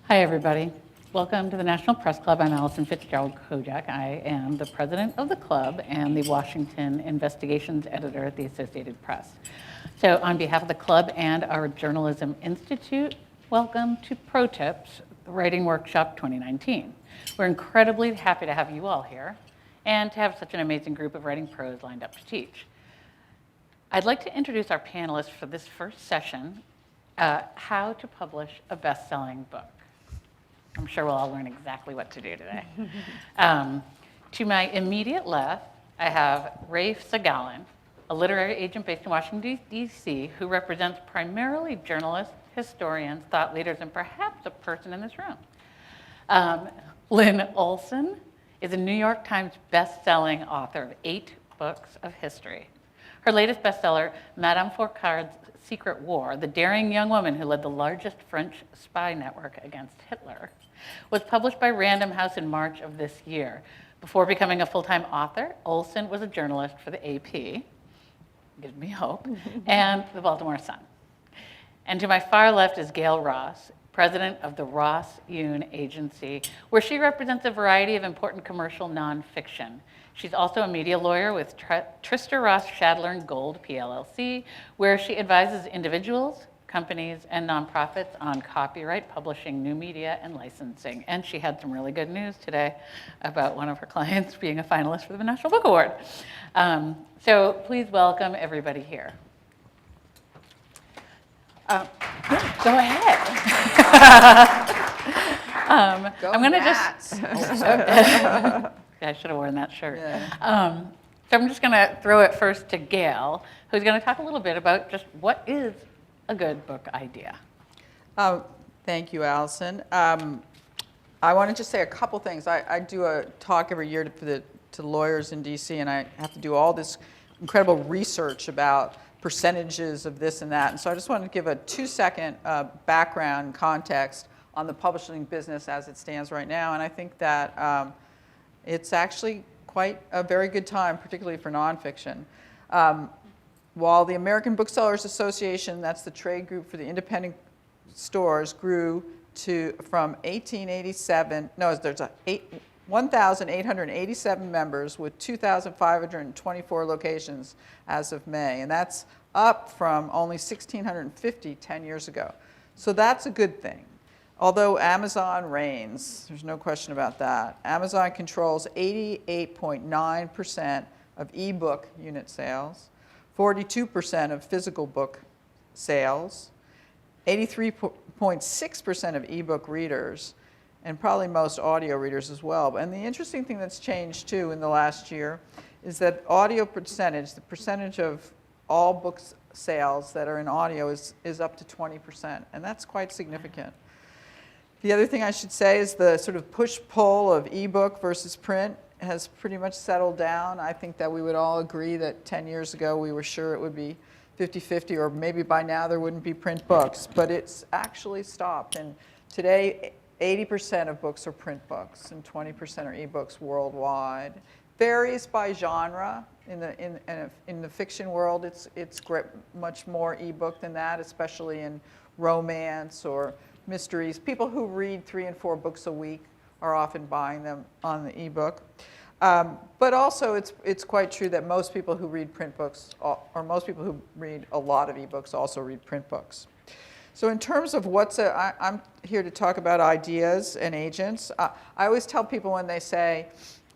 Hi, everybody. Welcome to the National Press Club. I'm Alison Kodjak. I am the president of the club and the Washington Investigations editor at the Associated Press. So on behalf of the club and our Journalism Institute, welcome to Pro Tips, the Writing Workshop 2019. We're incredibly happy to have you all here and to have such an amazing group of writing pros lined up to teach. I'd like to introduce our panelists for this first session, how to publish a best-selling book. I'm sure we'll all learn exactly what to do today. To my immediate left, I have Rafe Sagalyn, a literary agent based in Washington, D.C., who represents primarily journalists, historians, thought leaders, and perhaps a person in this room. Lynne Olson is a New York Times best-selling author of 8 books of history. Her latest bestseller, Madame Foucard's Secret War, the daring young woman who led the largest French spy network against Hitler, was published by Random House in March of this year. Before becoming a full-time author, Olson was a journalist for the AP, gives me hope, and the Baltimore Sun. And to my far left is Gail Ross, president of the Ross Yoon Agency, where she represents a variety of important commercial nonfiction. She's also a media lawyer with Trista Ross Shadler & Gold, PLLC, where she advises individuals, companies, and nonprofits on copyright, publishing, new media, and licensing. And she had some really good news today about one of her clients being a finalist for the National Book Award. So please welcome everybody here. Go ahead. I'm going to just... I should have worn that shirt. Yeah. So I'm just going to throw it first to Gail, who's going to talk a little bit about just what is a good book idea. Thank you, Alison. I want to just say a couple things. I do a talk every year to lawyers in D.C., and I have to do all this incredible research about percentages of this and that. And so I just wanted to give a 2-second background context on the publishing business as it stands right now. And I think that it's actually quite a very good time, particularly for nonfiction. While the American Booksellers Association, that's the trade group for the independent stores, grew from 1887, there's 1,887 members with 2,524 locations as of May. And that's up from only 1,650 10 years ago. So that's a good thing. Although Amazon reigns, there's no question about that. Amazon controls 88.9% of ebook unit sales, 42% of physical book sales, 83.6% of ebook readers, and probably most audio readers as well. And the interesting thing that's changed too in the last year is that audio percentage, the percentage of all book sales that are in audio is up to 20%, and that's quite significant. The other thing I should say is the sort of push-pull of ebook versus print has pretty much settled down. I think that we would all agree that 10 years ago we were sure it would be 50-50, or maybe by now there wouldn't be print books, but it's actually stopped. And today, 80% of books are print books and 20% are ebooks worldwide. Varies by genre. In the fiction world, it's much more ebook than that, especially in romance or mysteries. People who read 3 and 4 books a week are often buying them on the ebook. But also, it's quite true that most people who read print books, or most people who read a lot of ebooks, also read print books. So in terms of I'm here to talk about ideas and agents. I always tell people when they say,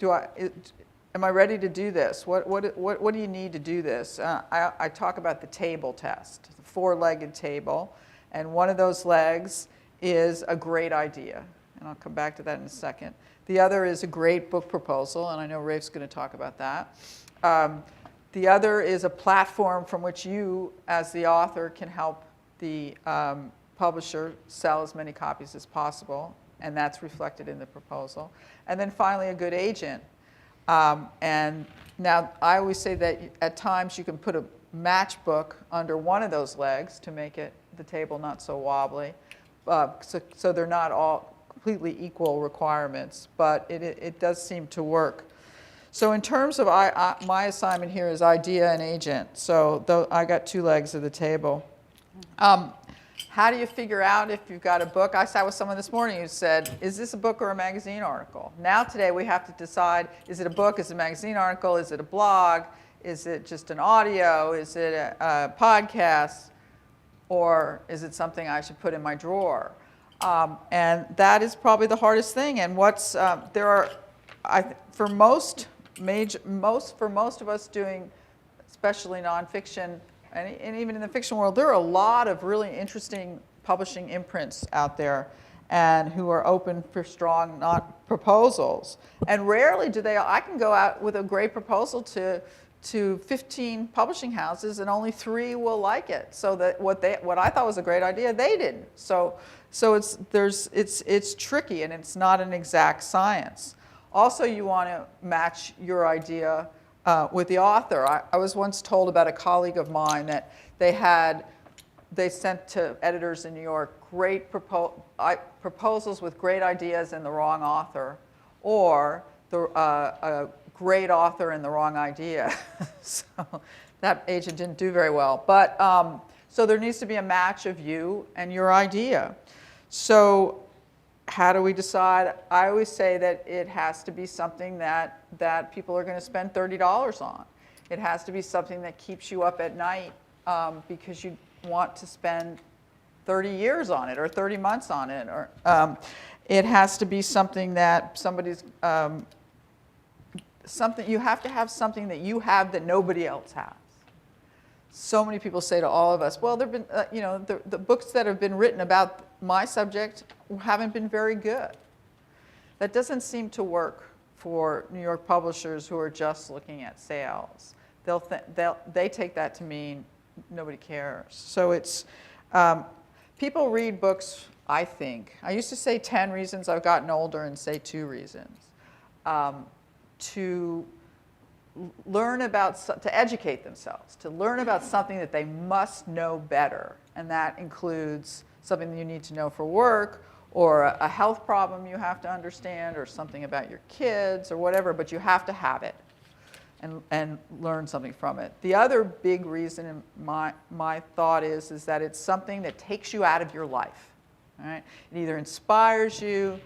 am I ready to do this? What do you need to do this? I talk about the table test, the 4-legged table. And one of those legs is a great idea. And I'll come back to that in a second. The other is a great book proposal, and I know Rafe's going to talk about that. The other is a platform from which you, as the author, can help the publisher sell as many copies as possible, and that's reflected in the proposal. And then finally, a good agent. And now, I always say that at times you can put a matchbook under one of those legs to make the table not so wobbly. So they're not all completely equal requirements, but it does seem to work. So in terms of my assignment here is idea and agent. So I got 2 legs of the table. How do you figure out if you've got a book? I sat with someone this morning who said, is this a book or a magazine article? Now today we have to decide, is it a book, is it a magazine article, is it a blog, is it just an audio, is it a podcast, or is it something I should put in my drawer? And that is probably the hardest thing. And what's, for most of us doing, especially nonfiction, and even in the fiction world, there are a lot of really interesting publishing imprints out there and who are open for strong proposals. And rarely do they, I can go out with a great proposal to 15 publishing houses and only 3 will like it. So that what I thought was a great idea, they didn't. So it's tricky and it's not an exact science. Also, you want to match your idea with the author. I was once told about a colleague of mine that they sent to editors in New York great proposals with great ideas and the wrong author, or a great author and the wrong idea. So that agent didn't do very well. But so there needs to be a match of you and your idea. So how do we decide? I always say that it has to be something that people are going to spend $30 on. It has to be something that keeps you up at night because you want to spend 30 years on it or 30 months on it. Or it has to be something that somebody's you have to have something that you have that nobody else has. So many people say to all of us, well, there've been the books that have been written about my subject haven't been very good. That doesn't seem to work for New York publishers who are just looking at sales. They take that to mean nobody cares. So it's people read books. I think I used to say 10 reasons. I've gotten older and say 2 reasons to learn about, to educate themselves, to learn about something that they must know better, and that includes something that you need to know for work, or a health problem you have to understand, or something about your kids, or whatever, but you have to have it and learn something from it. The other big reason in my thought is that it's something that takes you out of your life. All right? It either inspires you,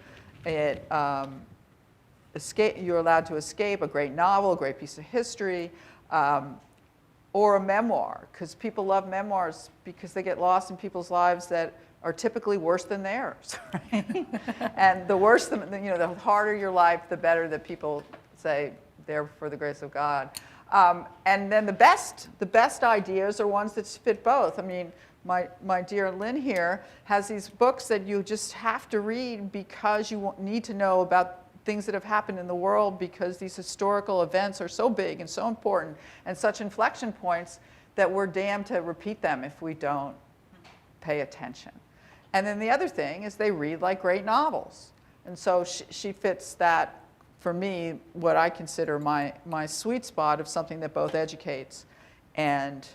you're allowed to escape a great novel, a great piece of history, or a memoir, because people love memoirs because they get lost in people's lives that are typically worse than theirs. Right? And the worse, the harder your life, the better that people say, there for the grace of God. And then the best ideas are ones that fit both. I mean, my dear Lynne here has these books that you just have to read because you need to know about things that have happened in the world, because these historical events are so big and so important and such inflection points that we're damned to repeat them if we don't pay attention. And then the other thing is they read like great novels. And so she fits that, for me, what I consider my sweet spot of something that both educates and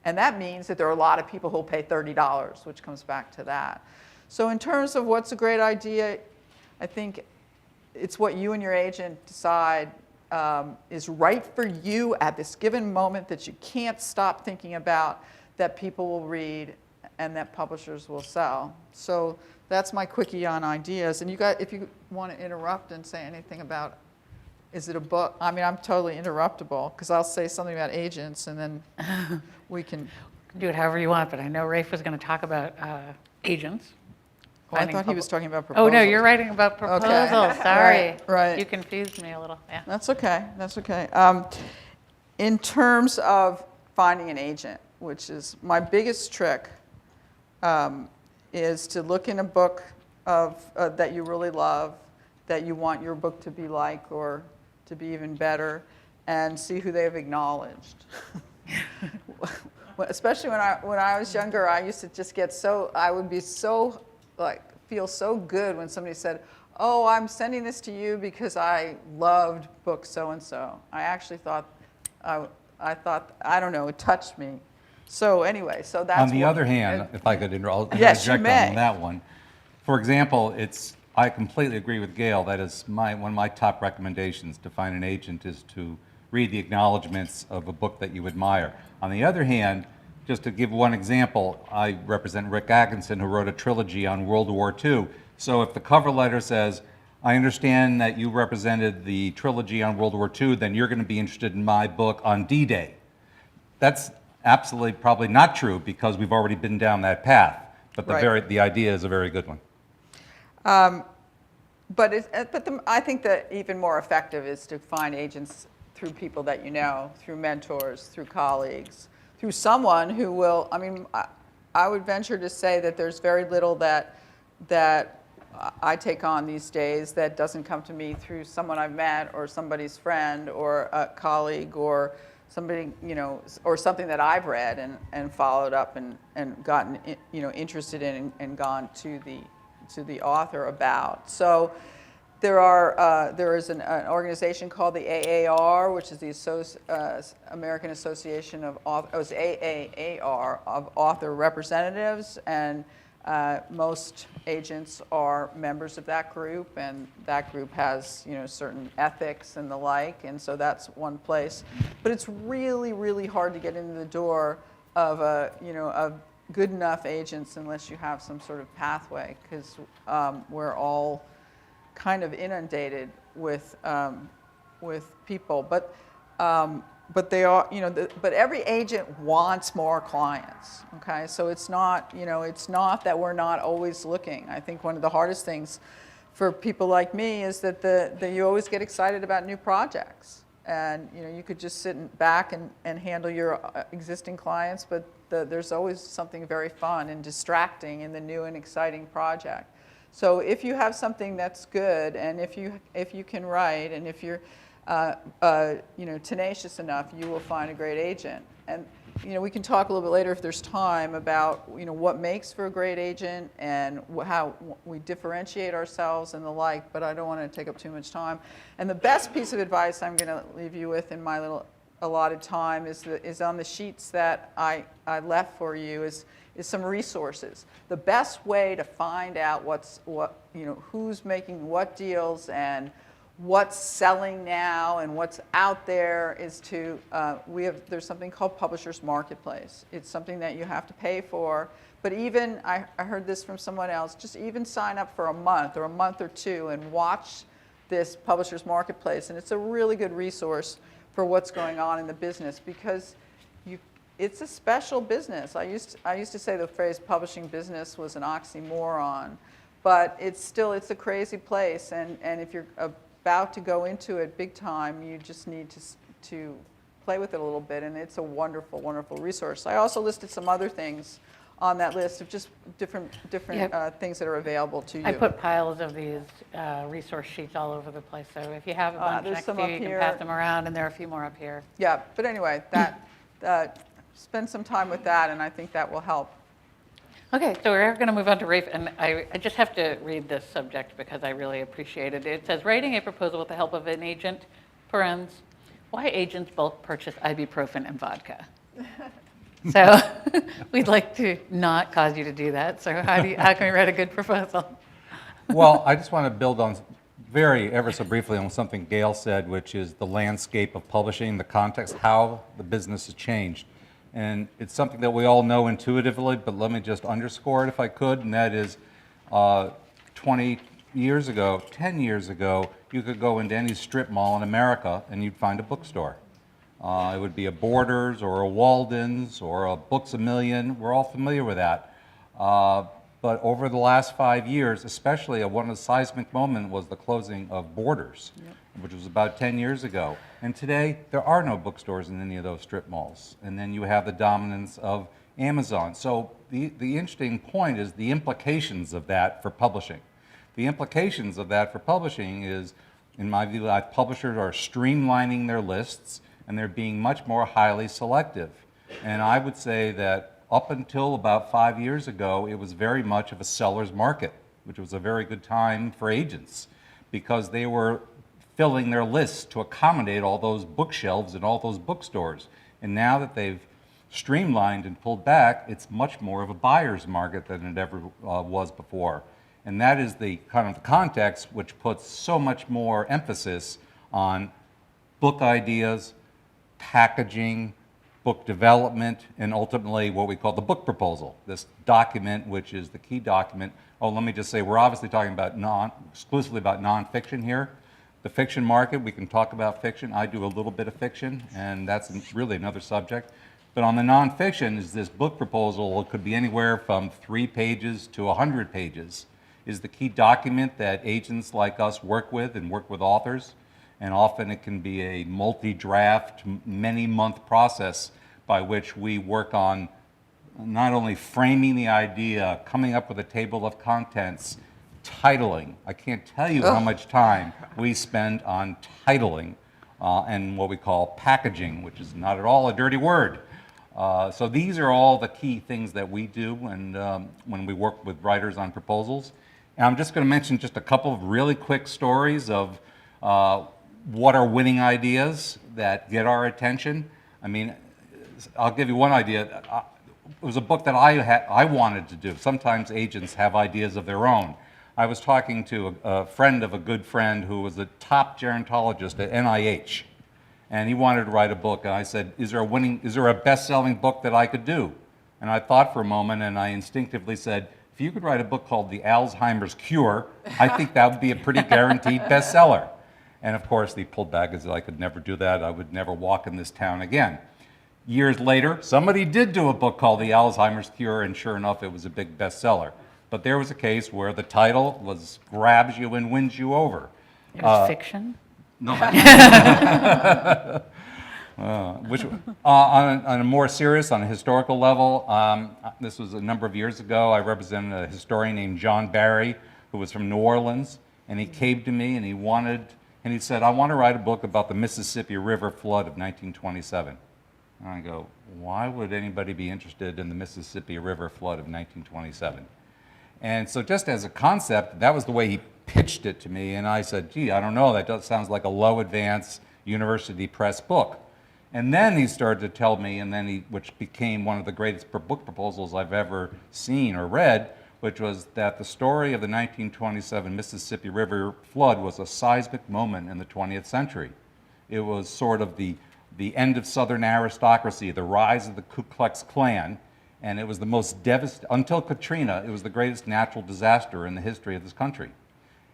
that means that there are a lot of people who'll pay $30, which comes back to that. So in terms of what's a great idea, I think it's what you and your agent decide is right for you at this given moment, that you can't stop thinking about, that people will read, and that publishers will sell. So that's my quickie on ideas. And if you want to interrupt and say anything about, is it a book? I mean, I'm totally interruptible, because I'll say something about agents, and then we can do it however you want, but I know Rafe was going to talk about agents. Oh, I thought he was talking about proposals. Oh, no, you're writing about proposals. Okay. Sorry. Right. You confused me a little. Yeah. That's okay. That's okay. In terms of finding an agent, which is my biggest trick, is to look in a book that you really love, that you want your book to be like or to be even better, and see who they've acknowledged. Especially when I was younger, I used to just get I would be so, feel so good when somebody said, oh, I'm sending this to you because I loved book so-and-so. I actually thought, I don't know, it touched me. So anyway, so that's On the other hand, if I could Yes, you interject may. on that one. For example, I completely agree with Gail. That is one of my top recommendations to find an agent, is to read the acknowledgments of a book that you admire. On the other hand, Just to give one example, I represent Rick Atkinson, who wrote a trilogy on World War II. So if the cover letter says, I understand that you represented the trilogy on World War II, then you're going to be interested in my book on D-Day. That's absolutely probably not true because we've already been down that path. But the idea is a very good one. I think that even more effective is to find agents through people that you know, through mentors, through colleagues, through someone who will, I mean, I would venture to say that there's very little that I take on these days that doesn't come to me through someone I've met or somebody's friend or a colleague or somebody, you know, or something that I've read and followed up and gotten, you know, interested in and gone to the author about. So there is an organization called the AAR, which is the American Association of AAAR of Author Representatives, and most agents are members of that group, and that group has, you know, certain ethics and the like, and so that's one place. But it's really, really hard to get into the door of of good enough agents unless you have some sort of pathway, because we're all kind of inundated with people, but they are, you know, but every agent wants more clients. Okay, so it's not, you know, it's not that we're not always looking. I think one of the hardest things for people like me is that that you always get excited about new projects, and you know, you could just sit back and handle your existing clients, but there's always something very fun and distracting in the new and exciting project. So if you have something that's good, and if you can write, and if you're you know, tenacious enough, you will find a great agent. And you know, we can talk a little bit later if there's time about, you know, what makes for a great agent and how we differentiate ourselves and the like. But I don't want to take up too much time. And the best piece of advice I'm going to leave you with in my little allotted time is on the sheets that I left for you is some resources. The best way to find out you know, who's making what deals and what's selling now and what's out there is to there's something called Publishers Marketplace. It's something that you have to pay for, but even I heard this from someone else, just even sign up for a month or a month or two and watch this Publishers Marketplace, and it's a really good resource for what's going on in the business, because it's a special business. I used to say the phrase publishing business was an oxymoron, but it's a crazy place, and if you're about to go into it big time, you just need to play with it a little bit, and it's a wonderful, wonderful resource. I also listed some other things on that list of just different things that are available to you. I put piles of these resource sheets all over the place, so if you have a bunch next to you, you can pass them around, and there are a few more up here. Yeah, but anyway, spend some time with that, and I think that will help. Okay, so we're going to move on to Rafe, and I just have to read this subject because I really appreciate it. It says, writing a proposal with the help of an agent, parens, why agents bulk purchase ibuprofen and vodka? So we'd like to not cause you to do that, so how can we write a good proposal? Well, I just want to build on ever so briefly on something Gail said, which is the landscape of publishing, the context, how the business has changed. And it's something that we all know intuitively, but let me just underscore it if I could, and that is 20 years ago, 10 years ago, you could go into any strip mall in America and you'd find a bookstore. It would be a Borders or a Walden's or a Books A Million. We're all familiar with that. But over the last 5 years, especially one of the seismic moments was the closing of Borders, which was about 10 years ago. And today, there are no bookstores in any of those strip malls. And then you have the dominance of Amazon. So the interesting point is the implications of that for publishing. The implications of that for publishing is, in my view, that publishers are streamlining their lists and they're being much more highly selective. And I would say that up until about 5 years ago, it was very much of a seller's market, which was a very good time for agents because they were filling their lists to accommodate all those bookshelves and all those bookstores. And now that they've streamlined and pulled back, it's much more of a buyer's market than it ever was before. And that is the kind of context which puts so much more emphasis on book ideas, packaging, book development, and ultimately what we call the book proposal, this document which is the key document. Oh, let me just say, we're obviously talking about exclusively about nonfiction here. The fiction market, we can talk about fiction. I do a little bit of fiction, and that's really another subject. But on the nonfiction is this book proposal. It could be anywhere from 3 pages to 100 pages, is the key document that agents like us work with and work with authors. And often it can be a multi-draft, many-month process by which we work on not only framing the idea, coming up with a table of contents, titling. I can't tell you how much time we spend on titling and what we call packaging, which is not at all a dirty word. So these are all the key things that we do when we work with writers on proposals. And I'm just going to mention just a couple of really quick stories of what are winning ideas that get our attention. I mean, I'll give you one idea. It was a book that I wanted to do. Sometimes agents have ideas of their own. I was talking to a friend of a good friend who was a top gerontologist at NIH, and he wanted to write a book. And I said, is there a best-selling book that I could do? And I thought for a moment, and I instinctively said, if you could write a book called The Alzheimer's Cure, I think that would be a pretty guaranteed bestseller. And of course, he pulled back and said, I could never do that. I would never walk in this town again. Years later, somebody did do a book called The Alzheimer's Cure, and sure enough, it was a big bestseller. But there was a case where the title grabs you and wins you over. It was fiction? No. On a more serious, on a historical level, this was a number of years ago. I represented a historian named John Barry, who was from New Orleans, and he came to me and he said, I want to write a book about the Mississippi River flood of 1927. And I go, why would anybody be interested in the Mississippi River flood of 1927? And so just as a concept, that was the way he pitched it to me, and I said, gee, I don't know, sounds like a low advance university press book. And then he started to tell me, which became one of the greatest book proposals I've ever seen or read, which was that the story of the 1927 Mississippi River flood was a seismic moment in the 20th century. It was sort of the end of Southern aristocracy, the rise of the Ku Klux Klan, and it was the most devastating, until Katrina, it was the greatest natural disaster in the history of this country.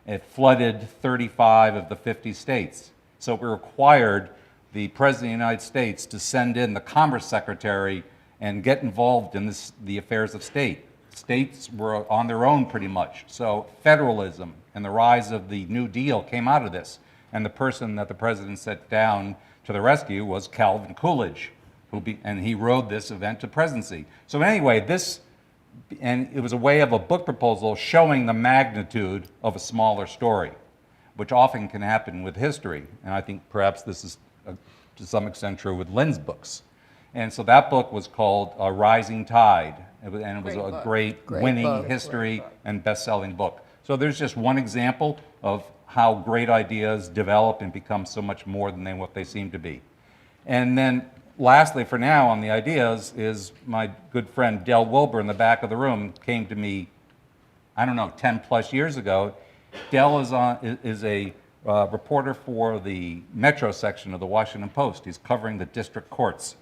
It flooded 35 of the 50 states. So it required the President of the United States to send in the Commerce Secretary and get involved in the affairs of state. States were on their own pretty much. So federalism and the rise of the New Deal came out of this. And the person that the President set down to the rescue was Calvin Coolidge, and he rode this event to presidency. So anyway, and it was a way of a book proposal showing the magnitude of a smaller story, which often can happen with history. And I think perhaps this is to some extent true with Lynne's books. And so that book was called Rising Tide, and it was a great winning history and best-selling book. So there's just one example of how great ideas develop and become so much more than what they seem to be. And then lastly, for now, on the ideas, is my good friend Del Wilbur in the back of the room came to me, I don't know, 10 plus years ago. Del is a reporter for the Metro section of the Washington Post. He's covering the district courts.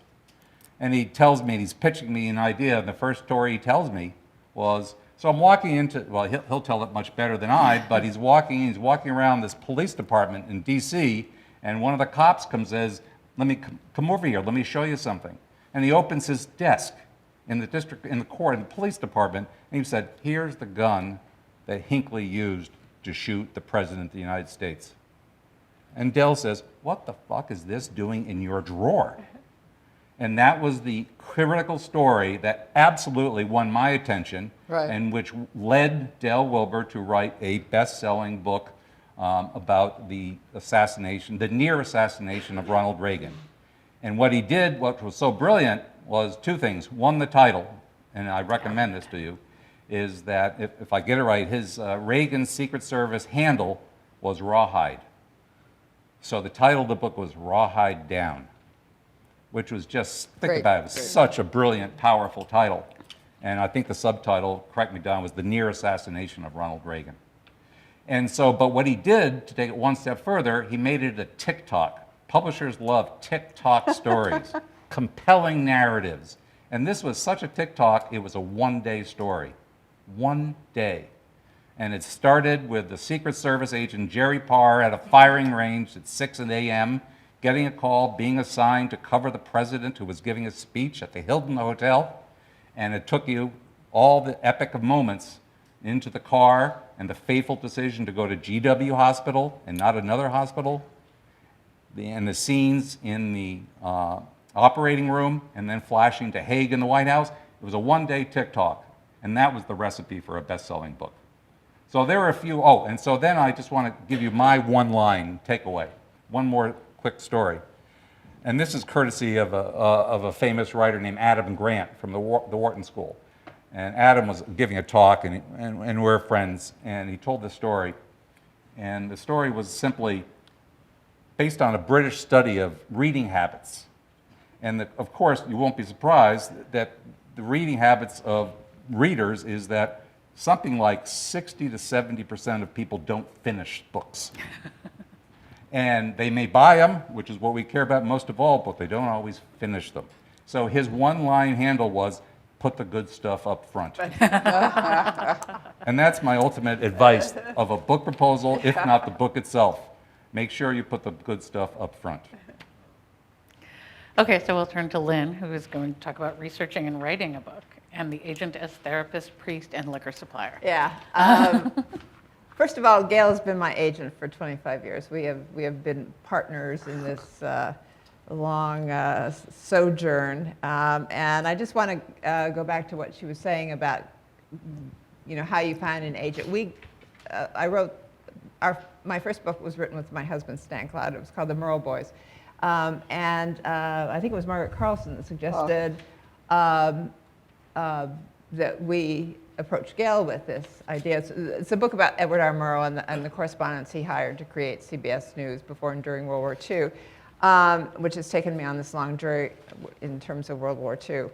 And he tells me, and he's pitching me an idea, and the first story he tells me was, so I'm walking into, well, he'll tell it much better than I, but he's walking around this police department in D.C., and one of the cops comes and says, let me come over here, let me show you something. And he opens his desk in the court, in the police department, and he said, here's the gun that Hinckley used to shoot the President of the United States. And Del says, what the fuck is this doing in your drawer? And that was the critical story that absolutely won my attention, and which led Del Wilbur to write a best-selling book about the near assassination of Ronald Reagan. And what he did, what was so brilliant, was two things. One, the title, and I recommend this to you, is that if I get it right, his Reagan Secret Service handle was Rawhide. So the title of the book was Rawhide Down, which was just, think about it, it was such a brilliant, powerful title. And I think the subtitle, correct me Don, was The Near Assassination of Ronald Reagan. And so, but what he did, to take it one step further, he made it a TikTok. Publishers love TikTok stories. compelling narratives. And this was such a TikTok, it was a one-day story. One day. And it started with the Secret Service agent Jerry Parr at a firing range at 6 a.m., getting a call, being assigned to cover the president who was giving a speech at the Hilton Hotel. And it took you all the epic of moments into the car and the fateful decision to go to GW Hospital and not another hospital, and the scenes in the operating room, and then flashing to Hague in the White House. It was a one-day TikTok, and that was the recipe for a best-selling book. So there were a few, and so then I just want to give you my one-line takeaway. One more quick story. And this is courtesy of a famous writer named Adam Grant from the Wharton School. And Adam was giving a talk, and we're friends, and he told this story. And the story was simply based on a British study of reading habits. And of course, you won't be surprised that the reading habits of readers is that something like 60 to 70% of people don't finish books. And they may buy them, which is what we care about most of all, but they don't always finish them. So his one-line handle was, put the good stuff up front. And that's my ultimate advice of a book proposal, if not the book itself. Make sure you put the good stuff up front. Okay, so we'll turn to Lynne, who is going to talk about researching and writing a book, and the agent as therapist, priest, and liquor supplier. Yeah. First of all, Gail has been my agent for 25 years. We have been partners in this long sojourn. And I just want to go back to what she was saying about, how you find an agent. I wrote, my first book was written with my husband, Stan Cloud. It was called The Merle Boys. And I think it was Margaret Carlson that suggested that we approach Gail with this idea. It's a book about Edward R. Murrow and the correspondents he hired to create CBS News before and during World War II, which has taken me on this long journey in terms of World War II.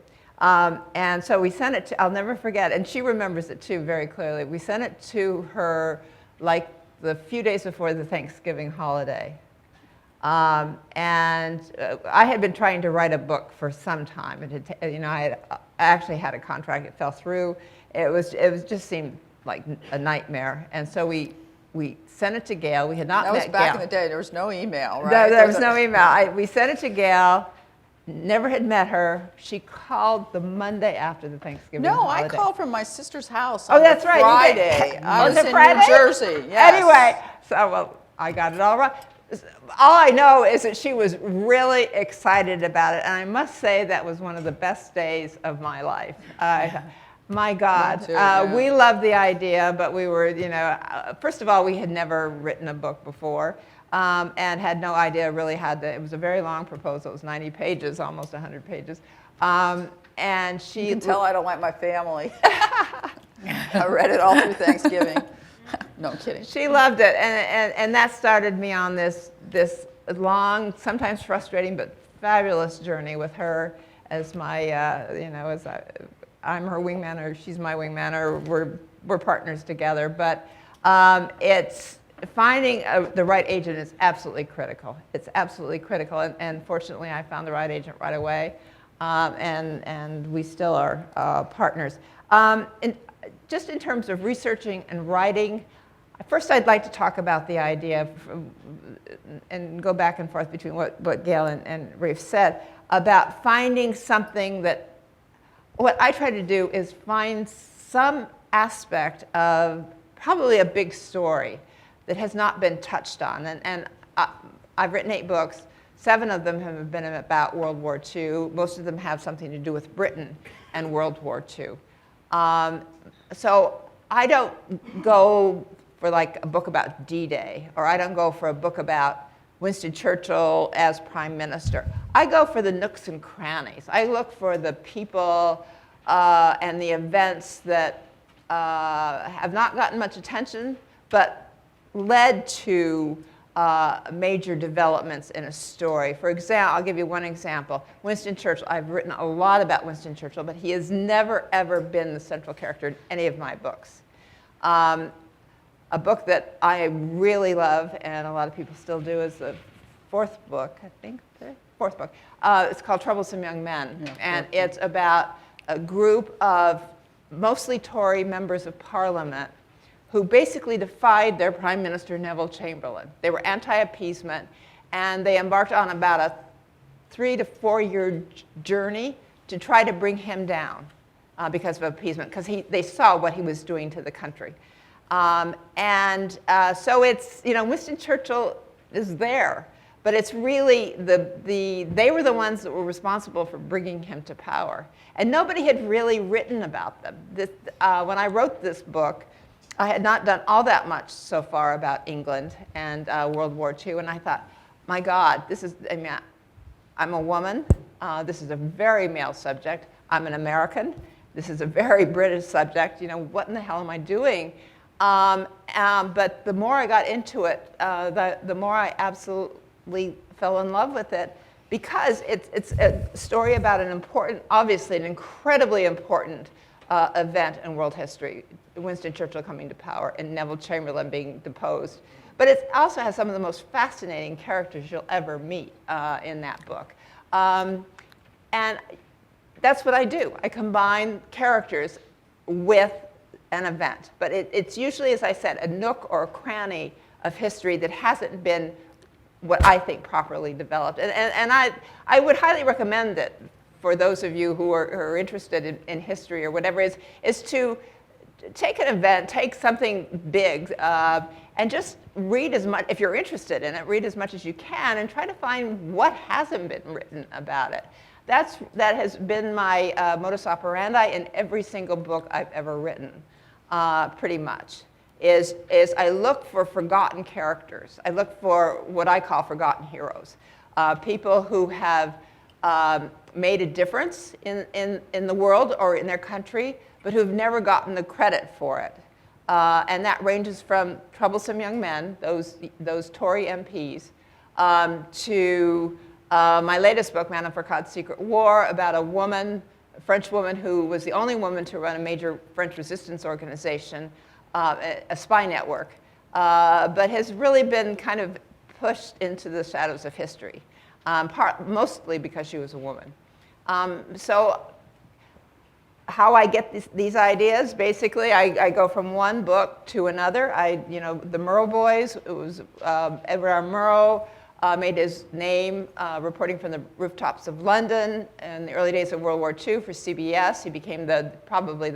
And so we sent it to, I'll never forget, and she remembers it too very clearly. We sent it to her like the few days before the Thanksgiving holiday. And I had been trying to write a book for some time. It had, I actually had a contract. It fell through. It just seemed like a nightmare. And so we sent it to Gail. We had not met Gail. That was back in the day. There was no email, right? No, there was no email. We sent it to Gail. Never had met her. She called the Monday after the Thanksgiving holiday. I called from my sister's house on that's right. Friday. I was in Friday? New Jersey. Yes. Anyway, so I got it all right. All I know is that she was really excited about it, and I must say that was one of the best days of my life. My God, too, yeah. We loved the idea, but we were, first of all, we had never written a book before, and had no idea really it was a very long proposal. It was 90 pages, almost 100 pages. And she... You can tell I don't like my family. I read it all through Thanksgiving. No, I'm kidding. She loved it, and that started me on this long, sometimes frustrating, but fabulous journey with her as my, I'm her wingman, or she's my wingman, or we're partners together. But it's finding the right agent is absolutely critical. It's absolutely critical, and fortunately, I found the right agent right away, and we still are partners. Just in terms of researching and writing. First, I'd like to talk about the idea and go back and forth between what Gail and Rafe said about finding something that, what I try to do is find some aspect of probably a big story that has not been touched on. And I've written 8 books. 7 of them have been about World War II. Most of them have something to do with Britain and World War II. So I don't go for like a book about D-Day, or I don't go for a book about Winston Churchill as Prime Minister. I go for the nooks and crannies. I look for the people and the events that have not gotten much attention, but led to major developments in a story. For example, I'll give you one example. Winston Churchill. I've written a lot about Winston Churchill, but he has never, ever been the central character in any of my books. A book that I really love, and a lot of people still do, is the 4th book, I think. fourth book. It's called Troublesome Young Men. Yeah, and fourth book. it's about a group of mostly Tory members of Parliament who basically defied their Prime Minister, Neville Chamberlain. They were anti-appeasement, and they embarked on about a 3 to 4 year journey to try to bring him down because of appeasement, because they saw what he was doing to the country. So it's, Winston Churchill is there, but it's really they were the ones that were responsible for bringing him to power. And nobody had really written about them. When I wrote this book, I had not done all that much so far about England and World War II, and I thought, my God, I'm a woman. This is a very male subject. I'm an American. This is a very British subject. What in the hell am I doing? But the more I got into it, the more I absolutely fell in love with it, because it's a story about obviously an incredibly important event in world history, Winston Churchill coming to power and Neville Chamberlain being deposed. But it also has some of the most fascinating characters you'll ever meet in that book. And that's what I do. I combine characters with an event. But it's usually, as I said, a nook or a cranny of history that hasn't been what I think properly developed. And I would highly recommend it for those of you who are interested in history or whatever, is to take an event, take something big, and just read as much, if you're interested in it, read as much as you can and try to find what hasn't been written about it. That has been my modus operandi in every single book I've ever written, pretty much, is I look for forgotten characters. I look for what I call forgotten heroes, people who have made a difference in the world or in their country, but who've never gotten the credit for it. And that ranges from Troublesome Young Men, those Tory MPs, to my latest book, Man of Foucault's Secret War, about a French woman who was the only woman to run a major French resistance organization, a spy network, but has really been kind of pushed into the shadows of history, mostly because she was a woman. So how I get these ideas, basically, I go from one book to another. The Murrow Boys, it was Edward R. Murrow made his name reporting from the rooftops of London in the early days of World War II for CBS. He became certainly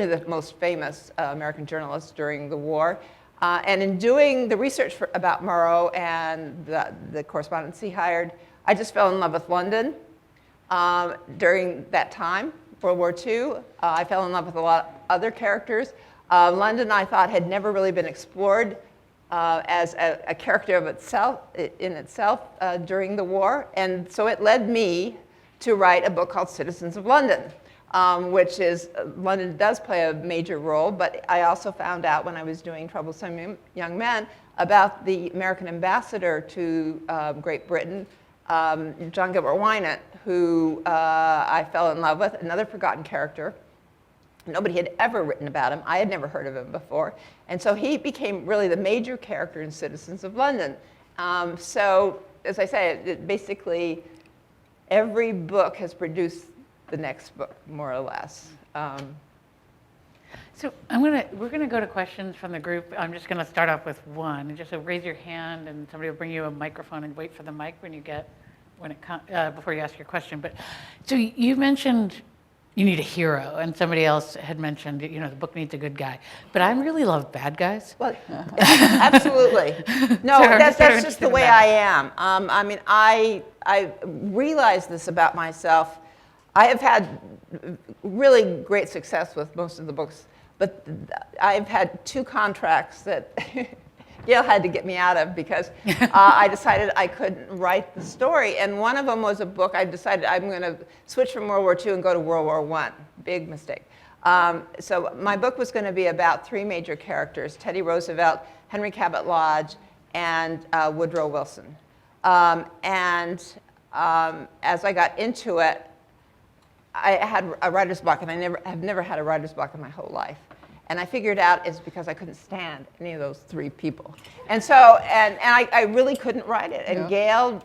the most famous American journalist during the war. And in doing the research about Murrow and the correspondents he hired, I just fell in love with London during that time, World War II. I fell in love with a lot of other characters. London, I thought, had never really been explored as a character in itself during the war. And so it led me to write a book called Citizens of London, which is, London does play a major role, but I also found out when I was doing Troublesome Young Men about the American ambassador to Great Britain, John Gilbert Wynant, who I fell in love with, another forgotten character. Nobody had ever written about him. I had never heard of him before. And so he became really the major character in Citizens of London. So, as I say, basically every book has produced the next book, more or less. So we're gonna go to questions from the group. I'm just gonna start off with one. Just so raise your hand, and somebody will bring you a microphone, and wait for the mic before you ask your question. But so you mentioned you need a hero, and somebody else had mentioned the book needs a good guy. But I really love bad guys. Well, absolutely. No, So I'm that's sort of just interested the in way that. I am. I realized this about myself. I have had really great success with most of the books, but I've had 2 contracts that Gail had to get me out of because I decided I couldn't write the story. And one of them was a book I decided I'm going to switch from World War II and go to World War I. Big mistake. So my book was going to be about 3 major characters: Teddy Roosevelt, Henry Cabot Lodge, and Woodrow Wilson. As I got into it, I had a writer's block, and have never had a writer's block in my whole life. And I figured out it's because I couldn't stand any of those 3 people. And so, and I really couldn't write it. And Yeah. Gail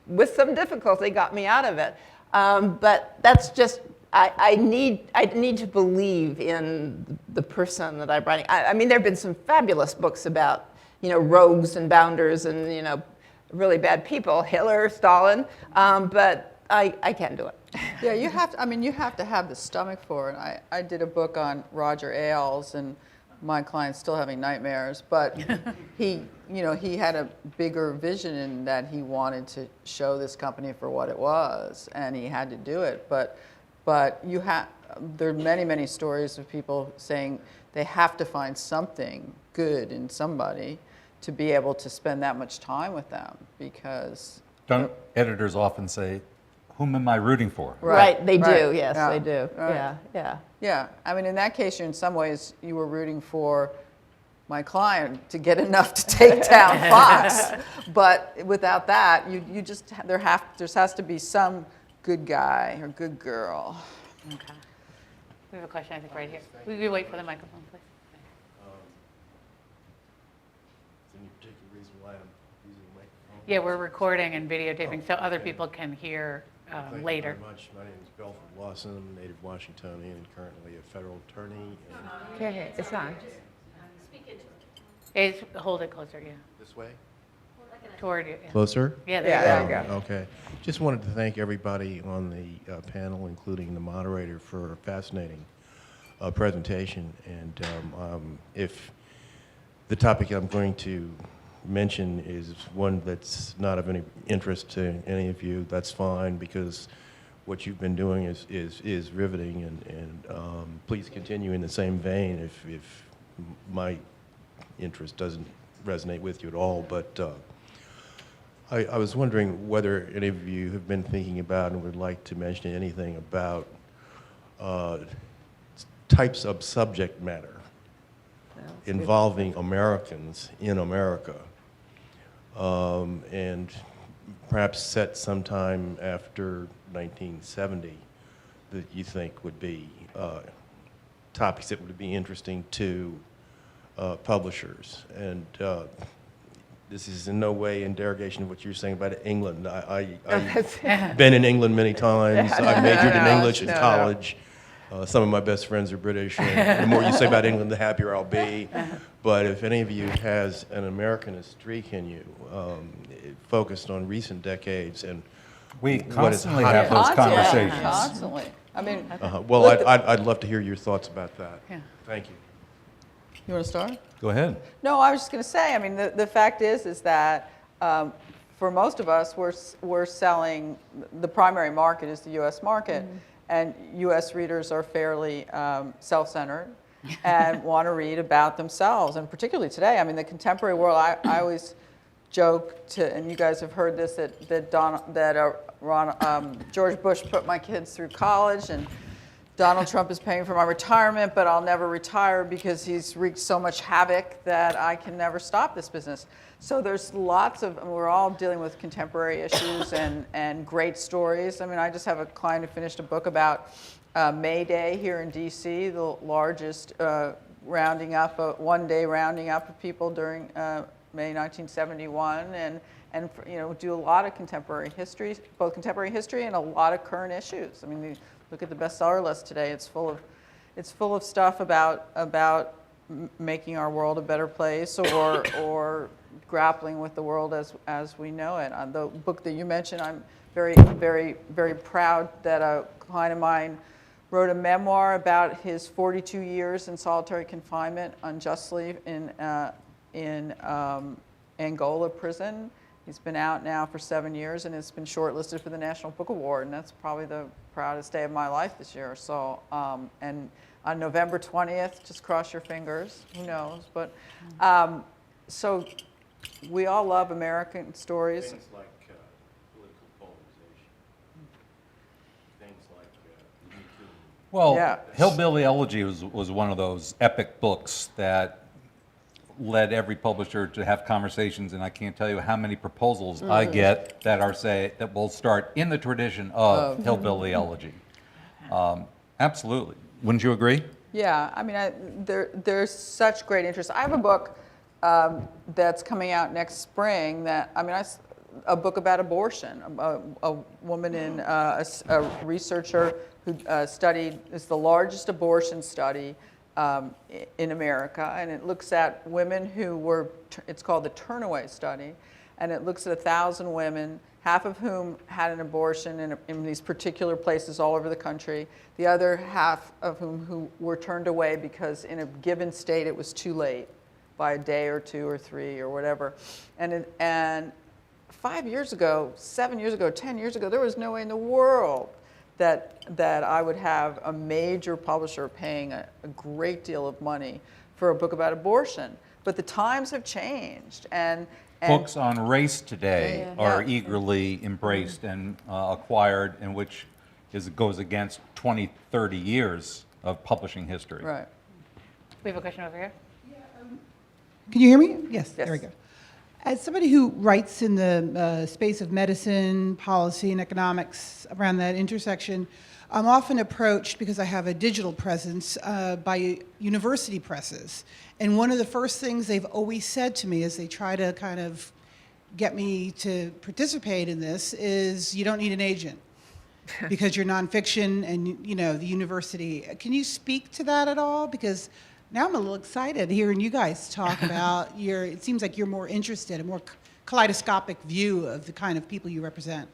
with some difficulty, got me out of it. But that's just, I need to believe in the person that I'm writing. I mean, there have been some fabulous books about, rogues and bounders and, really bad people, Hitler, Stalin, but I can't do it. Yeah, you have to, you have to have the stomach for it. I did a book on Roger Ailes, and my client's still having nightmares, but he had a bigger vision in that he wanted to show this company for what it was, and he had to do it. But there are many, many stories of people saying they have to find something good in somebody to be able to spend that much time with them, because Don't editors often say, whom am I rooting for? Right, they do, right, yes, yeah, they do, right. yeah. Yeah, in that case, in some ways, you were rooting for my client to get enough to take down Fox. But without that, you just there has to be some good guy or good girl. Okay. We have a question, I think, right here. Will you wait for the microphone, please? Any particular reason why I'm using a microphone? Yeah, we're recording and videotaping, so other people can hear later. Thank you very much. My name is Belford Lawson. I'm a native Washingtonian and currently a federal attorney. And Okay, it's on. Okay, hold it closer, yeah. this way? Toward you. Yeah, Closer? yeah Yeah, there you there go. you go. Okay. Just wanted to thank everybody on the panel, including the moderator, for a fascinating presentation. And if the topic I'm going to mention is one that's not of any interest to any of you, that's fine, because what you've been doing is riveting, and please continue in the same vein if my interest doesn't resonate with you at all. But I was wondering whether any of you have been thinking about and would like to mention anything about types of subject matter involving Americans in America, and perhaps set sometime after 1970 that you think would be topics that would be interesting to publishers. And this is in no way in derogation of what you're saying about England. I've been in England many times. I majored in English in college. Some of my best friends are British, and the more you say about England, the happier I'll be. But if any of you has an Americanist streak in you, focused on recent decades and We what is constantly hot- have those Constantly, conversations. Constantly. well, look, I'd love to hear your thoughts about that. Yeah. Thank you. You want to start? Go ahead. No, I was just going to say, the fact is that for most of us, we're selling, the primary market is the U.S. market, and U.S. readers are fairly self-centered and want to read about themselves, and particularly today. The contemporary world, I always joke to, and you guys have heard this, that George Bush put my kids through college, and Donald Trump is paying for my retirement, but I'll never retire because he's wreaked so much havoc that I can never stop this business. So there's lots of, we're all dealing with contemporary issues and great stories. I just have a client who finished a book about May Day here in DC, the largest rounding up, one-day rounding up of people during May 1971, and do a lot of contemporary history, both contemporary history and a lot of current issues. Look at the bestseller list today. It's full of stuff about making our world a better place, or grappling with the world as we know it. The book that you mentioned, I'm very, very, very proud that a client of mine wrote a memoir about his 42 years in solitary confinement unjustly in Angola prison. He's been out now for 7 years, and it's been shortlisted for the National Book Award, and that's probably the proudest day of my life this year. So, and on November 20th, just cross your fingers, who knows? But, so we all love American stories. Things like political polarization. Things like Me Too. Well, Yeah. Hillbilly Elegy was one of those epic books that led every publisher to have conversations, and I can't tell you how many proposals I get that will start in the tradition of Hillbilly Elegy. Absolutely. Wouldn't you agree? Yeah, there's such great interest. I have a book that's coming out next spring that, a book about abortion. A woman a researcher who studied, is the largest abortion study in America, and it looks at women who were, it's called the Turnaway Study, and it looks at 1,000 women, half of whom had an abortion in these particular places all over the country, the other half of who were turned away because in a given state it was too late by a day or 2 or 3 or whatever. And 5 years ago, 7 years ago, 10 years ago, there was no way in the world that I would have a major publisher paying a great deal of money for a book about abortion. But the times have changed, and Books on race today Yeah. are Yeah. eagerly embraced and acquired, and which goes against 20, 30 years of publishing history. right. We have a question over here. Can you hear me? Yes, Yes. there we go. As somebody who writes in the space of medicine, policy, and economics around that intersection, I'm often approached, because I have a digital presence, by university presses. And one of the first things they've always said to me as they try to kind of get me to participate in this is, you don't need an agent because you're nonfiction and, you know, the university. Can you speak to that at all? Because now I'm a little excited hearing you guys talk about it seems like you're more interested, a more kaleidoscopic view of the kind of people you represent.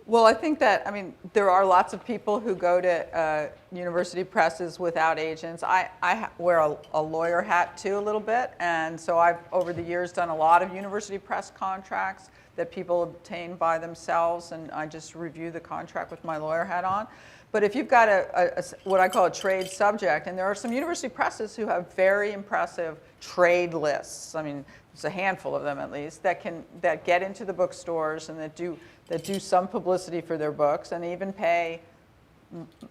Well, I think that, I mean, there are lots of people who go to university presses without agents. I wear a lawyer hat too a little bit, and so I've, over the years, done a lot of university press contracts that people obtain by themselves, and I just review the contract with my lawyer hat on. But if you've got what I call a trade subject, and there are some university presses who have very impressive trade lists. I mean, there's a handful of them at least that get into the bookstores and that do some publicity for their books and even pay,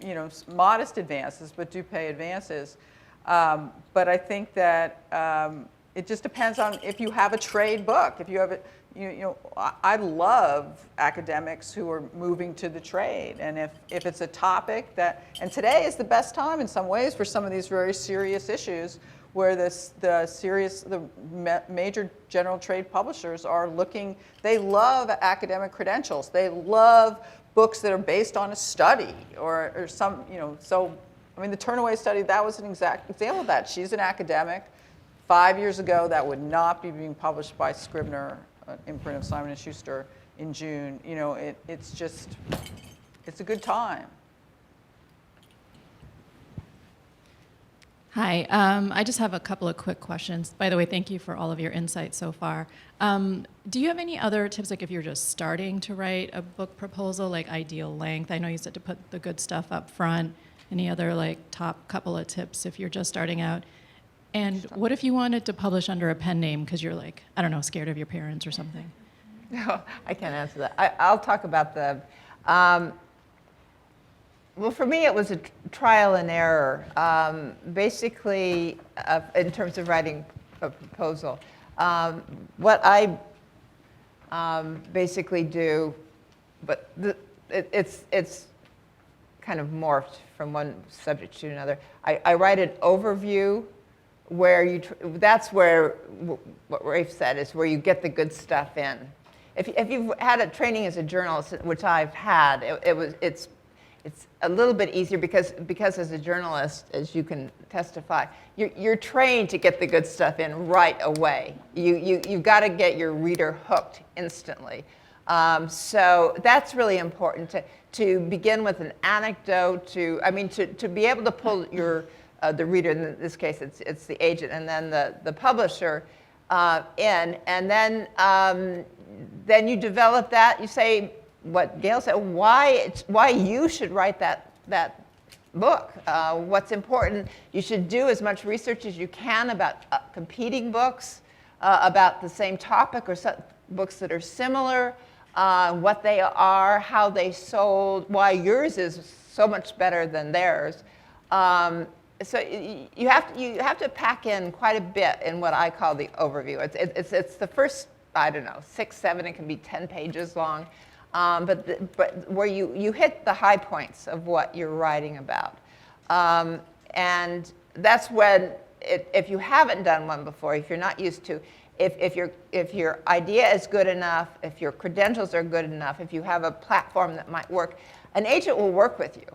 you know, modest advances, but do pay advances. But I think that it just depends on if you have a trade book. If you have it, you know, I love academics who are moving to the trade, and if it's a topic that, and today is the best time in some ways for some of these very serious issues, where the major general trade publishers are looking, they love academic credentials. They love books that are based on a study or some, you know, so, I mean, the Turnaway Study, that was an exact example of that. She's an academic. 5 years ago, that would not be being published by Scribner, imprint of Simon & Schuster, in June. You know, it's just, it's a good time. Hi, I just have a couple of quick questions. By the way, thank you for all of your insights so far. Do you have any other tips, like if you're just starting to write a book proposal, like ideal length? I know you said to put the good stuff up front. Any other like top couple of tips if you're just starting out? And what if you wanted to publish under a pen name because you're like, I don't know, scared of your parents or something? No, I can't answer that. I'll talk about the, well, for me, it was a trial and error. Basically, in terms of writing a proposal, what I basically do, but it's kind of morphed from one subject to another. I write an overview where that's where what Rafe said is where you get the good stuff in. If you've had a training as a journalist, which I've had, it's a little bit easier because as a journalist, as you can testify, you're trained to get the good stuff in right away. You've got to get your reader hooked instantly. So that's really important to begin with an anecdote. To be able to pull your the reader, in this case it's the agent, and then the publisher in, and then you develop that. You say what Gail said, why you should write that book. What's important, you should do as much research as you can about competing books, about the same topic or books that are similar, what they are, how they sold, why yours is so much better than theirs. So you have to pack in quite a bit in what I call the overview. It's the first, I don't know, 6, 7, it can be 10 pages long. But where you hit the high points of what you're writing about. And that's when if you haven't done one before, if you're not used to, if your idea is good enough, if your credentials are good enough, if you have a platform that might work, an agent will work with you.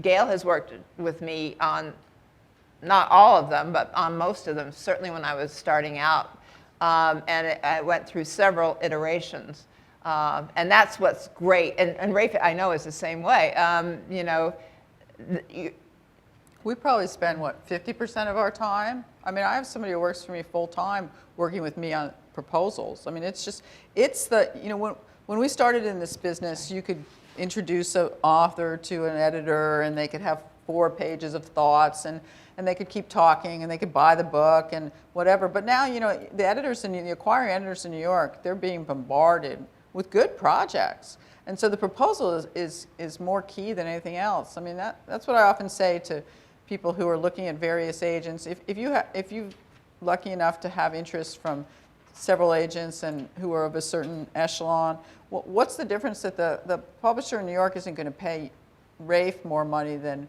Gail has worked with me on not all of them, but on most of them, certainly when I was starting out. I went through several iterations. And that's what's great. And Rafe, I know, is the same way. You know, We probably spend, what, 50% of our time? I mean, I have somebody who works for me full-time working with me on proposals. I mean, it's the, you know, when we started in this business, you could introduce an author to an editor and they could have 4 pages of thoughts and they could keep talking and they could buy the book and whatever. But now, you know, the acquiring editors in New York, they're being bombarded with good projects. And so the proposal is more key than anything else. I mean, that's what I often say to people who are looking at various agents. If you're lucky enough to have interest from several agents and who are of a certain echelon, what's the difference that the publisher in New York isn't going to pay Rafe more money than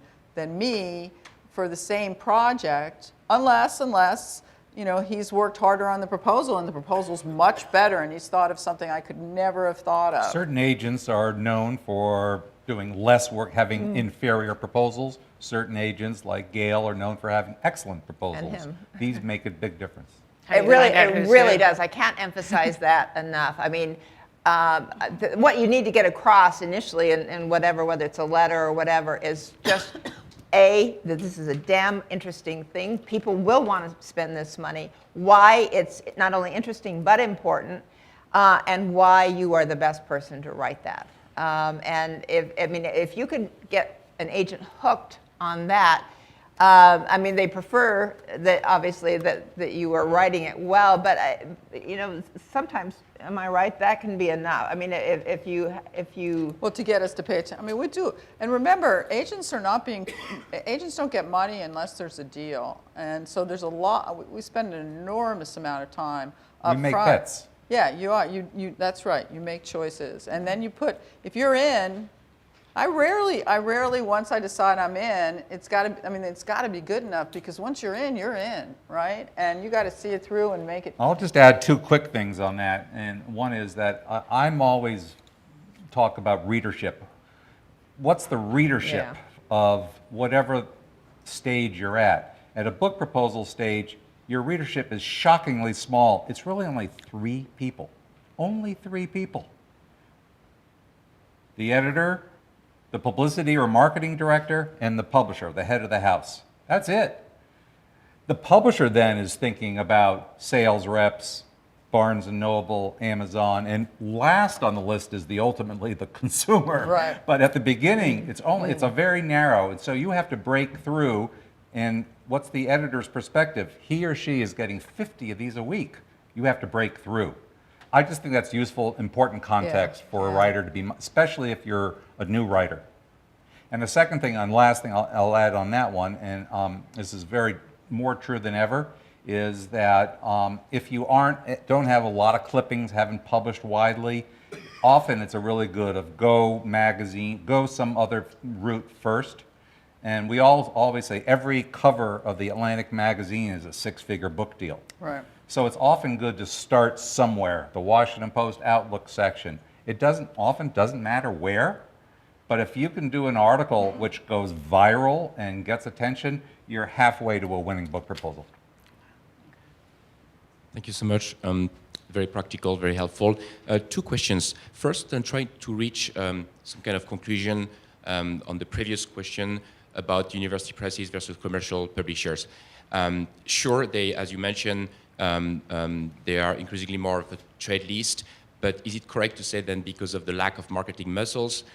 me for the same project, unless you know, he's worked harder on the proposal and the proposal's much better and he's thought of something I could never have thought of. Certain agents are known for doing less work, having inferior proposals. Certain agents, like Gail, are known for having excellent proposals. him. These make a big difference. How do It you really, find out it who's really who? does. I can't emphasize that enough. I mean, what you need to get across initially in whatever, whether it's a letter or whatever, is just that this is a damn interesting thing. People will want to spend this money. Why it's not only interesting but important, and why you are the best person to write that. And if you can get an agent hooked on that, I mean, they prefer that obviously that you are writing it well, but you know, sometimes, am I right? That can be enough. I mean, if you Well, to get us to pay attention. I mean, we do. And remember, agents don't get money unless there's a deal. And so there's a lot, we spend an enormous amount of time up We make front. bets. Yeah, you are. That's right. You make choices. And then if you're in, I rarely, once I decide I'm in, it's got to be good enough, because once you're in, right? And you got to see it through and make it. I'll just add 2 quick things on that. And one is that I'm always talk about readership. What's the readership Yeah. of whatever stage you're at? At a book proposal stage, your readership is shockingly small. It's really only 3 people. Only 3 people. The editor, the publicity or marketing director, and the publisher, the head of the house. That's it. The publisher then is thinking about sales reps, Barnes & Noble, Amazon, and last on the list is ultimately the consumer. Right. But at the beginning, it's a very narrow, and so you have to break through. And what's the editor's perspective? He or she is getting 50 of these a week. You have to break through. I just think that's useful, important context for a writer to be, especially if you're a new writer. And the second thing, and last thing I'll add on that one, and this is very more true than ever, is that if you don't have a lot of clippings, haven't published widely, often it's a really good of go magazine, go some other route first. And we always say every cover of the Atlantic magazine is a 6-figure book deal. Right. So it's often good to start somewhere, the Washington Post Outlook section. It often doesn't matter where, but if you can do an article which goes viral and gets attention, you're halfway to a winning book proposal. Thank you so much. Very practical, very helpful. 2 questions. First, I'm trying to reach some kind of conclusion on the previous question about university presses versus commercial publishers. Sure, as you mentioned, they are increasingly more of a trade list, but is it correct to say then because of the lack of marketing muscles,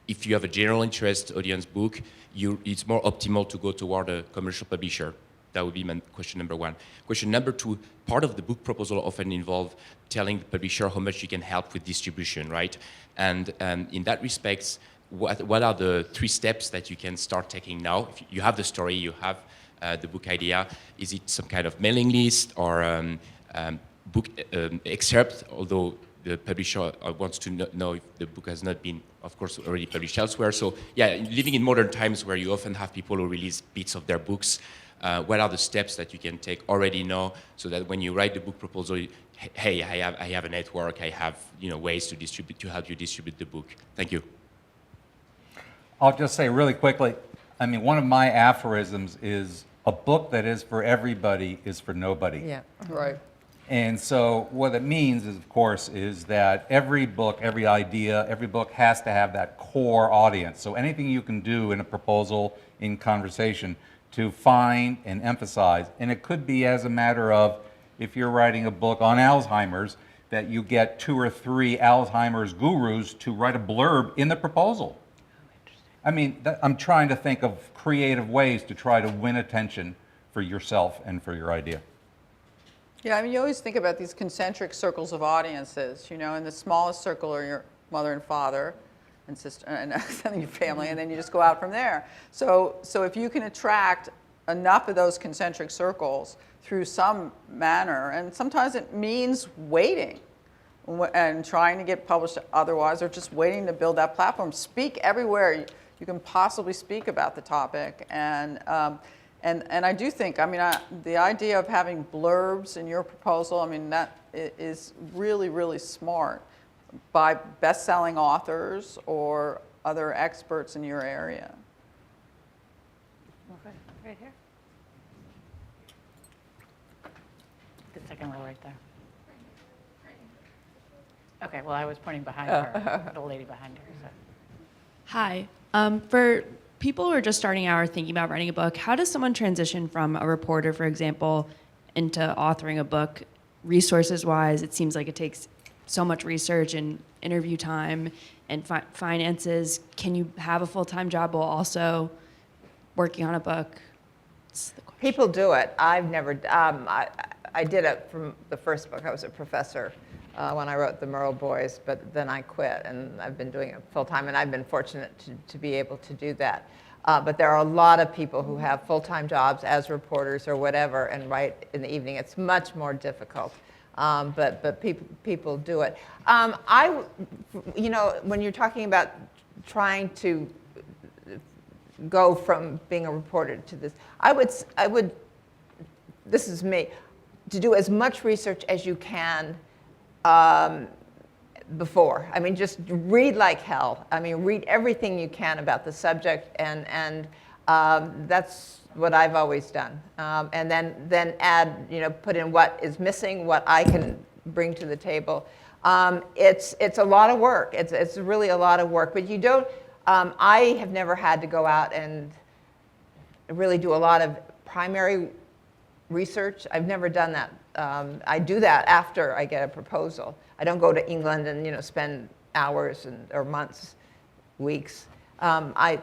if you have a general interest audience book, it's more optimal to go toward a commercial publisher? That would be my question number 1. Question number 2, part of the book proposal often involve telling the publisher how much you can help with distribution, right? And in that respect, what are the 3 steps that you can start taking now? If you have the story, you have the book idea. Is it some kind of mailing list or book excerpt, although the publisher wants to know if the book has not been, of course, already published elsewhere. So yeah, living in modern times where you often have people who release bits of their books, What are the steps that you can take already now, so that when you write the book proposal, hey, I have a network, I have ways to help you distribute the book. Thank you. I'll just say really quickly, I mean, one of my aphorisms is a book that is for everybody is for nobody. Yeah. Right. And so what it means is, of course, is that every book, every idea, every book has to have that core audience. So anything you can do in a proposal, in conversation, to find and emphasize, and it could be as a matter of, if you're writing a book on Alzheimer's, that you get 2 or 3 Alzheimer's gurus to write a blurb in the proposal. I mean, I'm trying to think of creative ways to try to win attention for yourself and for your idea. Yeah, I mean, you always think about these concentric circles of audiences, and the smallest circle are your mother and father and sister and your family, and then you just go out from there. So if you can attract enough of those concentric circles through some manner, and sometimes it means waiting and trying to get published otherwise, or just waiting to build that platform. Speak everywhere you can possibly speak about the topic, and I do think, I mean, the idea of having blurbs in your proposal, I mean, that is really, really smart by best-selling authors or other experts in your area. Okay, right here. The second row right there. Okay, well, I was pointing behind her, the lady behind her. So. Hi. For people who are just starting out or thinking about writing a book, how does someone transition from a reporter, for example, into authoring a book? Resources-wise, it seems like it takes so much research and interview time and finances. Can you have a full-time job while also working on a book? That's the question. People do it. I've never, I did it from the first book. I was a professor when I wrote The Merle Boys, but then I quit, and I've been doing it full-time, and I've been fortunate to be able to do that. But there are a lot of people who have full-time jobs as reporters or whatever and write in the evening. It's much more difficult, but people do it. When you're talking about trying to go from being a reporter to this, I would, this is me, to do as much research as you can before. I mean, just read like hell. I mean, read everything you can about the subject, and that's what I've always done. And then add, put in what is missing, what I can bring to the table. It's a lot of work. It's really a lot of work. But you don't. I have never had to go out and really do a lot of primary research. I've never done that. I do that after I get a proposal. I don't go to England and spend hours or months, weeks. I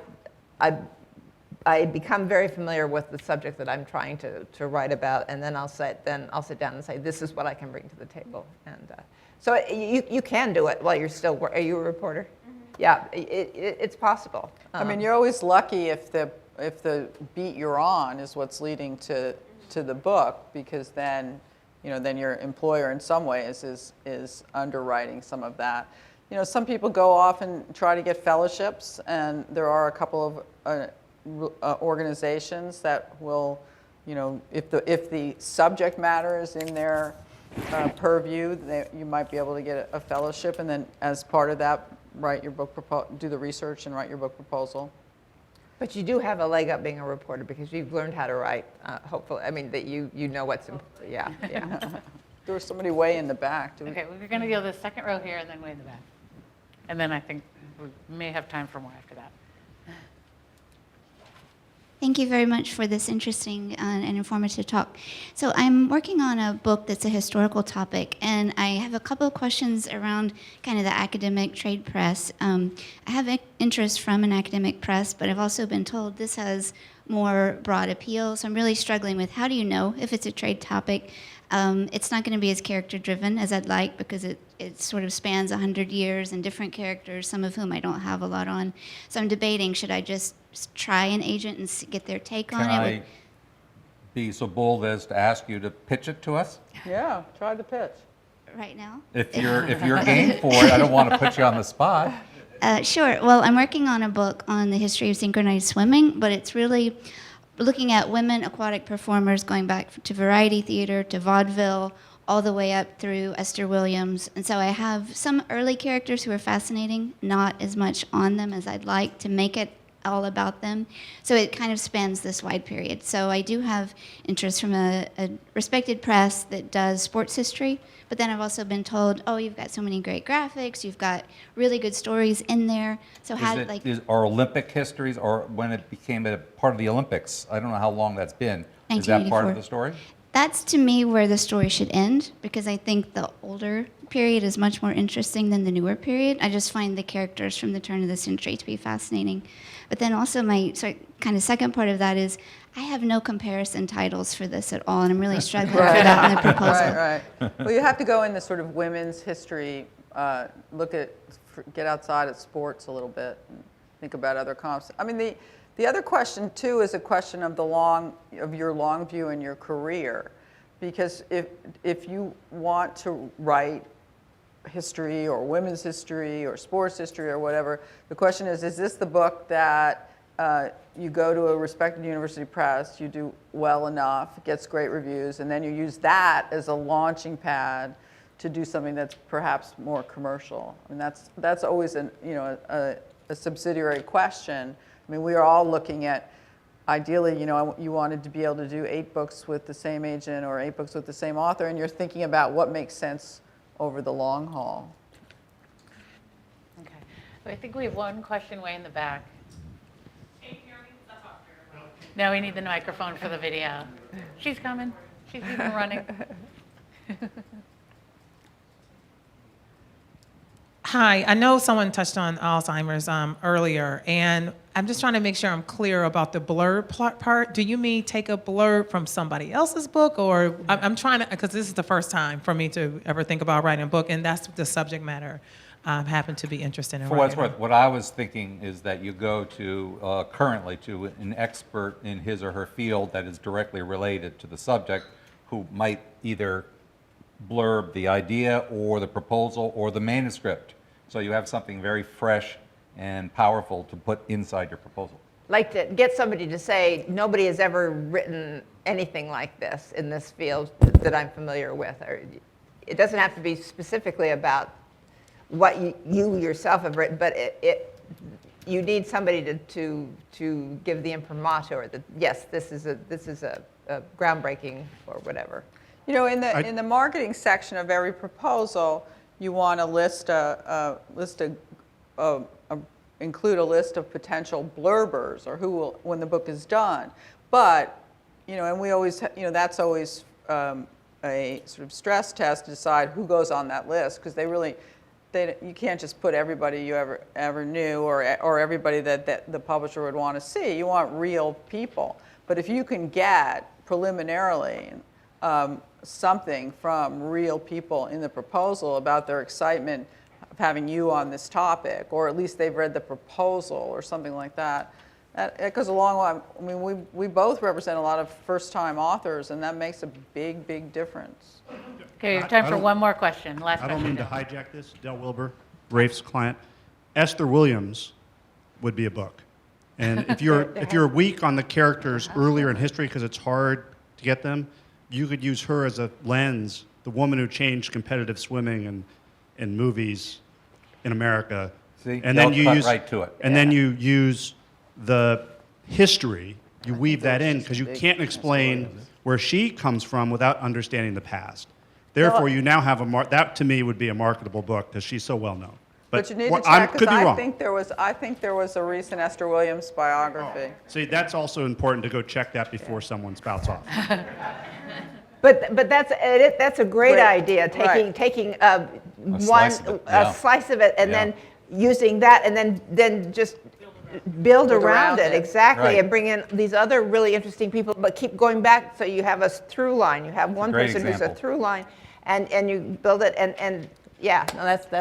become very familiar with the subject that I'm trying to write about, and then I'll sit down and say, this is what I can bring to the table. And so you can do it while you're still. Are you a reporter? Mm-hmm. Yeah, it's possible. I mean, you're always lucky if the beat you're on is what's leading to the book, because then your employer in some ways is underwriting some of that. Some people go off and try to get fellowships, and there are a couple of organizations that will, if the subject matter is in their purview, you might be able to get a fellowship, and then as part of that, write your book do the research and write your book proposal. But you do have a leg up being a reporter because you've learned how to write, hopefully. I mean, that you know what's important. Yeah. There was somebody way in the back. Okay, we're going to go the second row here and then way in the back. And then I think we may have time for more after that. Thank you very much for this interesting and informative talk. So I'm working on a book that's a historical topic, and I have a couple of questions around kind of the academic trade press. I have interest from an academic press, but I've also been told this has more broad appeal, so I'm really struggling with how do you know if it's a trade topic? It's not going to be as character-driven as I'd like, because it sort of spans 100 years and different characters, some of whom I don't have a lot on. So I'm debating, should I just try an agent and get their take on it? Can I be so bold as to ask you to pitch it to us? Yeah, try the pitch. Right now? If you're game for it, I don't want to put you on the spot. Sure. Well, I'm working on a book on the history of synchronized swimming, but it's really looking at women aquatic performers going back to variety theater, to vaudeville, all the way up through Esther Williams. And so I have some early characters who are fascinating, not as much on them as I'd like to make it all about them. So it kind of spans this wide period. So I do have interest from a respected press that does sports history, but then I've also been told, oh, you've got so many great graphics, you've got really good stories in there. So Are Olympic histories, or when it became a part of the Olympics, I don't know how long that's been, is that part 1984. of the story? That's to me where the story should end, because I think the older period is much more interesting than the newer period. I just find the characters from the turn of the century to be fascinating. But then also my kind of second part of that is I have no comparison titles for this at all, and I'm really struggling for that in the proposal. Right. Well, you have to go in the sort of women's history, get outside of sports a little bit, and think about other comps. I mean, the other question too is a question of your long view in your career, because if you want to write history or women's history or sports history or whatever, the question is this the book that you go to a respected university press, you do well enough, it gets great reviews, and then you use that as a launching pad to do something that's perhaps more commercial? I mean, that's always a subsidiary question. I mean, we are all looking at, ideally, you wanted to be able to do 8 books with the same agent or 8 books with the same author, and you're thinking about what makes sense over the long haul. Okay. I think we have one question way in the back. No, we need the microphone for the video. She's coming. She's even running. Hi, I know someone touched on Alzheimer's earlier, and I'm just trying to make sure I'm clear about the blurb part. Do you mean take a blurb from somebody else's book, or I'm trying to, because this is the first time for me to ever think about writing a book, and that's the subject matter I happen to be interested in For what it's writing. worth, what I was thinking is that you go to, currently, to an expert in his or her field that is directly related to the subject, who might either blurb the idea or the proposal or the manuscript. So you have something very fresh and powerful to put inside your proposal. Like to get somebody to say, nobody has ever written anything like this in this field that I'm familiar with. Or it doesn't have to be specifically about what you yourself have written, but you need somebody to give the imprimatur that, yes, this is a groundbreaking or whatever. In the marketing section of every proposal, you want to include a list of potential blurbers, or who will, when the book is done. But, and we always, that's always a sort of stress test to decide who goes on that list, because you can't just put everybody you ever knew or everybody that the publisher would want to see. You want real people. But if you can get preliminarily something from real people in the proposal about their excitement of having you on this topic, or at least they've read the proposal or something like that, that goes a long way. I mean, we both represent a lot of first-time authors, and that makes a big, big difference. Okay, we have time for one more question. Last I question. don't mean to hijack this. Del Wilbur, Rafe's client. Esther Williams would be a book. And if you're weak on the characters earlier in history because it's hard to get them, you could use her as a lens, the woman who changed competitive swimming in movies in America. See, and they'll then you cut use right to it. And then you use the history. You weave that in because you can't explain where she comes from without understanding the past. Therefore, you now have that to me would be a marketable book because she's so well known. But you need to check, because I think there was a recent Esther Williams biography. See, that's also important to go check that before someone spouts off. But that's a great idea. Taking a slice of it and then using that, and then just build around it exactly, right. and bring in these other really interesting people, but keep going back so you have a through line. You have one person who's a through line, and you build it, and yeah, no, that's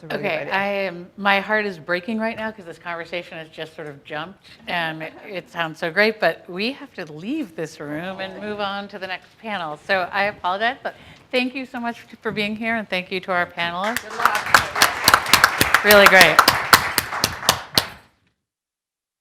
a really good idea. My heart is breaking right now because this conversation has just sort of jumped, and it sounds so great, but we have to leave this room and move on to the next panel. So I apologize, but thank you so much for being here, and thank you to our panelists. Good luck. Really great.